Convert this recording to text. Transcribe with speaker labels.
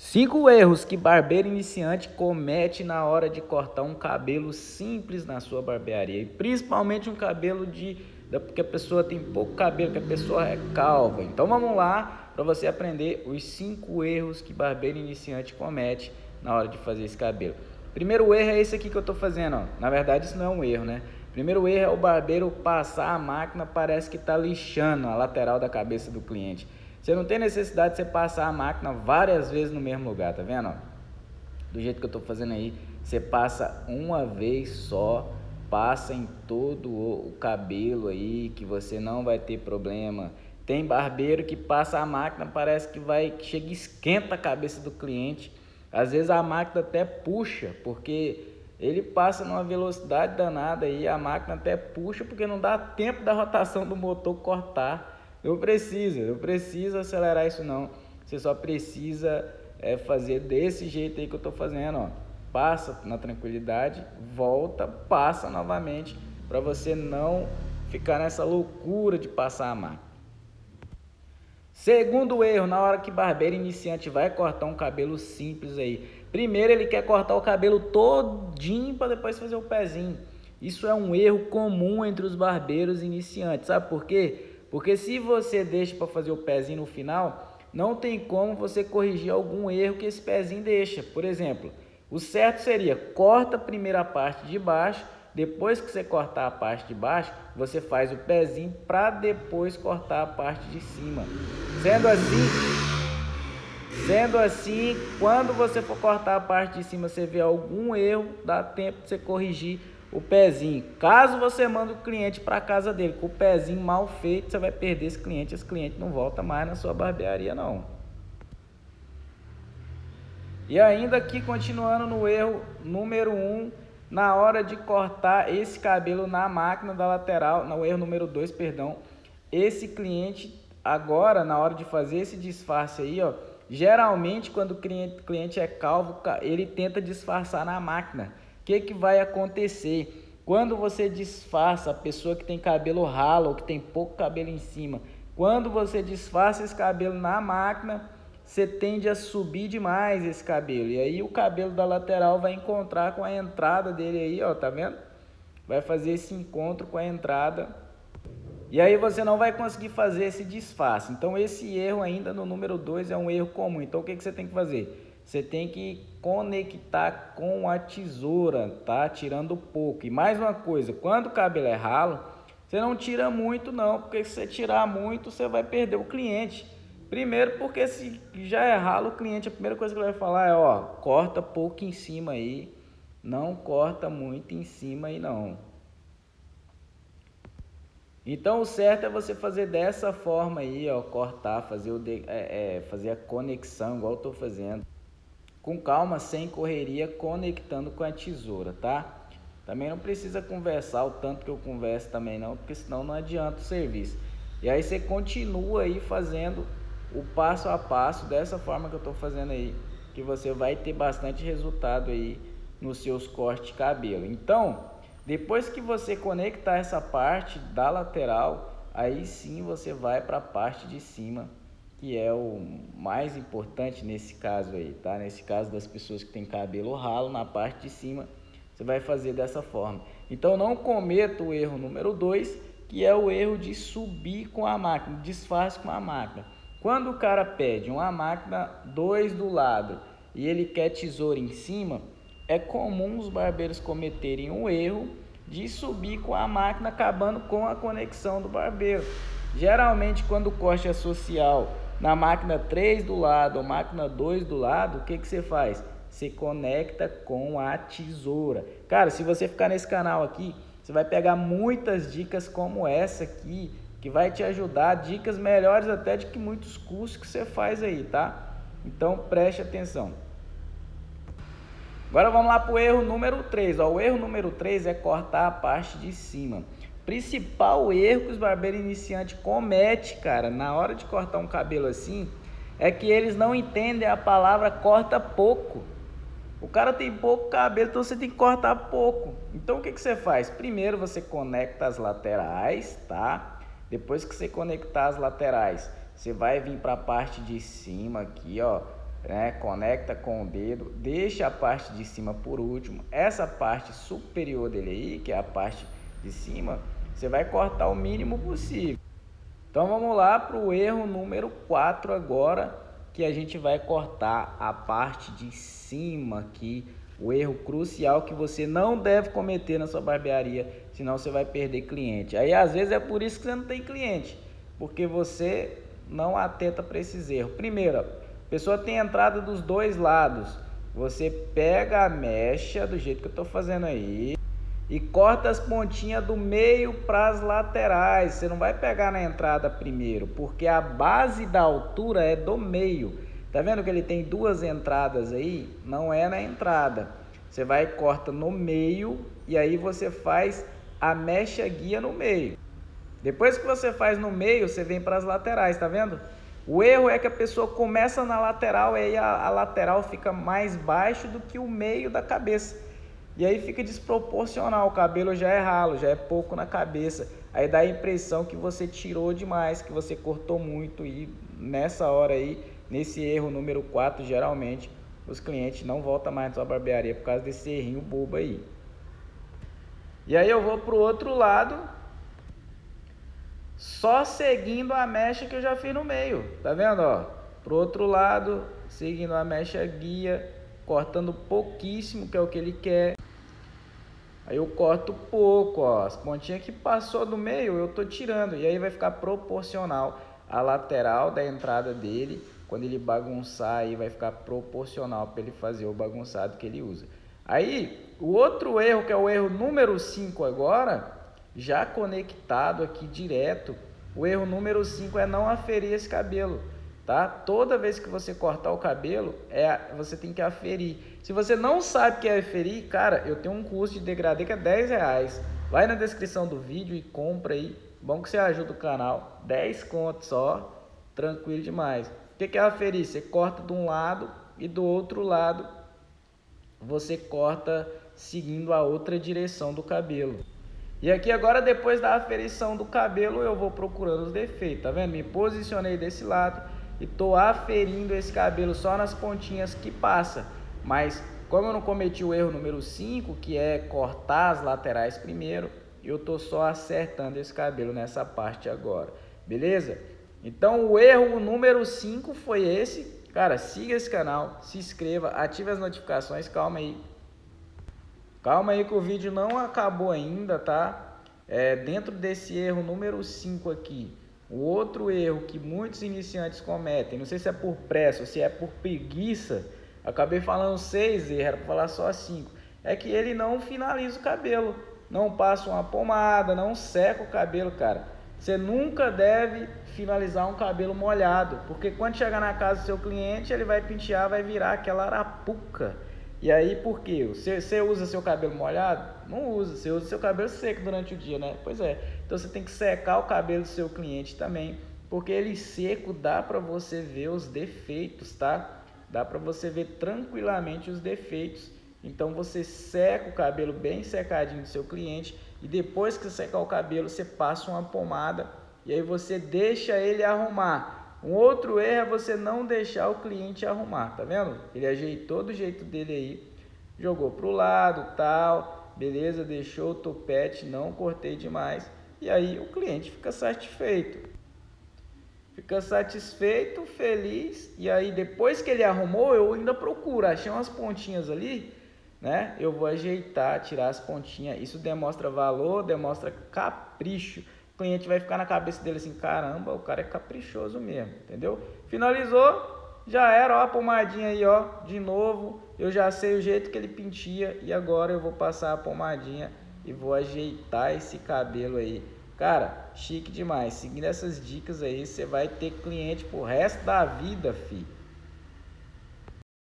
Speaker 1: 5 erros que barbeiro iniciante comete na hora de cortar um cabelo simples na sua barbearia. E principalmente um cabelo porque a pessoa tem pouco cabelo, que a pessoa é calva. Então vamos lá para você aprender os 5 erros que barbeiro iniciante comete na hora de fazer esse cabelo. Primeiro erro é esse aqui que eu estou fazendo, ó. Na verdade isso não é um erro, né? Primeiro erro é o barbeiro passar a máquina, parece que está lixando a lateral da cabeça do cliente. Você não tem necessidade de você passar a máquina várias vezes no mesmo lugar, tá vendo? Do jeito que eu tô fazendo aí, você passa uma vez só, passa em todo o cabelo aí, que você não vai ter problema. Tem barbeiro que passa a máquina, parece que chega e esquenta a cabeça do cliente. Às vezes a máquina até puxa, porque ele passa numa velocidade danada aí, a máquina até puxa, porque não dá tempo da rotação do motor cortar. Não precisa acelerar isso não. Você só precisa fazer desse jeito aí que eu estou fazendo, ó. Passa na tranquilidade, volta, passa novamente, para você não ficar nessa loucura de passar a máquina. Segundo erro, na hora que barbeiro iniciante vai cortar um cabelo simples aí. Primeiro ele quer cortar o cabelo todinho para depois fazer o pezinho. Isso é um erro comum entre os barbeiros iniciantes. Sabe por quê? Porque se você deixa para fazer o pezinho no final, não tem como você corrigir algum erro que esse pezinho deixa. Por exemplo, o certo seria corta a primeira parte de baixo, depois que você cortar a parte de baixo, você faz o pezinho para depois cortar a parte de cima. Sendo assim, quando você for cortar a parte de cima, você vê algum erro, dá tempo de você corrigir o pezinho. Caso você mande o cliente para casa dele com o pezinho mal feito, você vai perder esse cliente não volta mais na sua barbearia não. E ainda aqui, continuando no erro número 1, na hora de cortar esse cabelo na máquina da lateral, no erro número 2, perdão, esse cliente agora, na hora de fazer esse disfarce aí, ó, geralmente quando o cliente é calvo, ele tenta disfarçar na máquina. O que vai acontecer? Quando você disfarça a pessoa que tem cabelo ralo ou que tem pouco cabelo em cima, quando você disfarça esse cabelo na máquina, você tende a subir demais esse cabelo. E aí o cabelo da lateral vai encontrar com a entrada dele aí, ó, tá vendo? Vai fazer esse encontro com a entrada. E aí você não vai conseguir fazer esse disfarce. Então esse erro ainda no número 2 é um erro comum. Então o que você tem que fazer? Você tem que conectar com a tesoura, tá? Tirando pouco. E mais uma coisa, quando o cabelo é ralo, você não tira muito não, porque se você tirar muito, você vai perder o cliente. Primeiro porque se já é ralo, o cliente, a primeira coisa que ele vai falar é, ó, corta pouco em cima aí, não corta muito em cima aí não. Então o certo é você fazer dessa forma aí, ó, cortar, fazer a conexão igual eu tô fazendo. Com calma, sem correria, conectando com a tesoura, tá? Também não precisa conversar o tanto que eu converso também não, porque senão não adianta o serviço. E aí você continua aí fazendo o passo a passo dessa forma que eu tô fazendo aí, que você vai ter bastante resultado aí nos seus cortes de cabelo. Então, depois que você conectar essa parte da lateral, aí sim você vai para a parte de cima, que é o mais importante nesse caso aí, tá? Nesse caso das pessoas que têm cabelo ralo, na parte de cima, você vai fazer dessa forma. Então não cometa o erro número 2, que é o erro de subir com a máquina, disfarce com a máquina. Quando o cara pede uma máquina 2 do lado e ele quer tesoura em cima, é comum os barbeiros cometerem um erro de subir com a máquina, acabando com a conexão do barbeiro. Geralmente, quando o corte é social na máquina 3 do lado ou máquina 2 do lado, o que você faz? Você conecta com a tesoura. Cara, se você ficar nesse canal aqui, você vai pegar muitas dicas como essa aqui, que vai te ajudar, dicas melhores até de que muitos cursos que você faz aí, tá? Então preste atenção. Agora vamos lá para o erro número 3. O erro número 3 é cortar a parte de cima. Principal erro que os barbeiros iniciantes cometem, cara, na hora de cortar um cabelo assim, é que eles não entendem a palavra corta pouco. O cara tem pouco cabelo, então você tem que cortar pouco. Então o que você faz? Primeiro você conecta as laterais, tá? Depois que você conectar as laterais, você vai vir para a parte de cima aqui, ó. né? Conecta com o dedo, deixa a parte de cima por último. Essa parte superior dele aí, que é a parte de cima, você vai cortar o mínimo possível. Então vamos lá para o erro número 4 agora, que a gente vai cortar a parte de cima aqui, o erro crucial que você não deve cometer na sua barbearia, senão você vai perder cliente. Aí às vezes é por isso que você não tem cliente, porque você não atenta para esses erros. Primeiro, a pessoa tem entrada dos dois lados, você pega a mecha do jeito que eu estou fazendo aí e corta as pontinhas do meio para as laterais. Você não vai pegar na entrada primeiro, porque a base da altura é do meio. Tá vendo que ele tem duas entradas aí? Não é na entrada. Você vai e corta no meio e aí você faz a mecha guia no meio. Depois que você faz no meio, você vem para as laterais, tá vendo? O erro é que a pessoa começa na lateral e aí a lateral fica mais baixo do que o meio da cabeça. E aí fica desproporcional, o cabelo já é ralo, já é pouco na cabeça. Aí dá a impressão que você tirou demais, que você cortou muito. E nessa hora aí, nesse erro número 4, geralmente os clientes não voltam mais na sua barbearia por causa desse errinho bobo aí. E aí eu vou pro outro lado, só seguindo a mecha que eu já fiz no meio, tá vendo, ó? Pro outro lado, seguindo a mecha guia, cortando pouquíssimo, que é o que ele quer. Aí eu corto pouco, ó, as pontinhas que passou do meio eu tô tirando, e aí vai ficar proporcional a lateral da entrada dele. Quando ele bagunçar, aí vai ficar proporcional para ele fazer o bagunçado que ele usa. Aí, o outro erro, que é o erro número 5 agora, já conectado aqui direto, o erro número 5 é não aferir esse cabelo, tá? Toda vez que você cortar o cabelo, você tem que aferir. Se você não sabe o que é aferir, cara, eu tenho um curso de degradê que é R$10. Vai na descrição do vídeo e compra aí. Bom que você ajuda o canal. 10 contos só, tranquilo demais. O que é aferir? Você corta de um lado e do outro lado você corta seguindo a outra direção do cabelo. E aqui agora, depois da aferição do cabelo, eu vou procurando os defeitos, tá vendo? Me posicionei desse lado e tô aferindo esse cabelo só nas pontinhas que passa. Mas como eu não cometi o erro número 5, que é cortar as laterais primeiro, eu tô só acertando esse cabelo nessa parte agora, beleza? Então o erro número 5 foi esse. Cara, siga esse canal, se inscreva, ative as notificações, calma aí. Calma aí que o vídeo não acabou ainda, tá? Dentro desse erro número 5 aqui, o outro erro que muitos iniciantes cometem, não sei se é por pressa ou se é por preguiça, acabei falando 6 erros, era para falar só 5, é que ele não finaliza o cabelo, não passa uma pomada, não seca o cabelo, cara. Você nunca deve finalizar um cabelo molhado, porque quando chegar na casa do seu cliente, ele vai pentear, vai virar aquela arapuca. E aí, por quê? Você usa seu cabelo molhado? Não usa, você usa seu cabelo seco durante o dia, né? Pois é, então você tem que secar o cabelo do seu cliente também, porque ele seco dá para você ver os defeitos, tá? Dá para você ver tranquilamente os defeitos. Então você seca o cabelo bem secadinho do seu cliente e depois que você secar o cabelo, você passa uma pomada e aí você deixa ele arrumar. Um outro erro é você não deixar o cliente arrumar, tá vendo? Ele ajeitou do jeito dele aí, jogou pro lado, tal, beleza, deixou o topete, não cortei demais. E aí o cliente fica satisfeito. Fica satisfeito, feliz, e aí depois que ele arrumou, eu ainda procuro, achei umas pontinhas ali, né? Eu vou ajeitar, tirar as pontinhas. Isso demonstra valor, demonstra capricho. O cliente vai ficar na cabeça dele assim, caramba, o cara é caprichoso mesmo, entendeu? Finalizou, já era, ó, a pomadinha aí, ó, de novo, eu já sei o jeito que ele penteia e agora eu vou passar a pomadinha e vou ajeitar esse cabelo aí. Cara, chique demais, seguindo essas dicas aí, você vai ter cliente pro resto da vida, filho.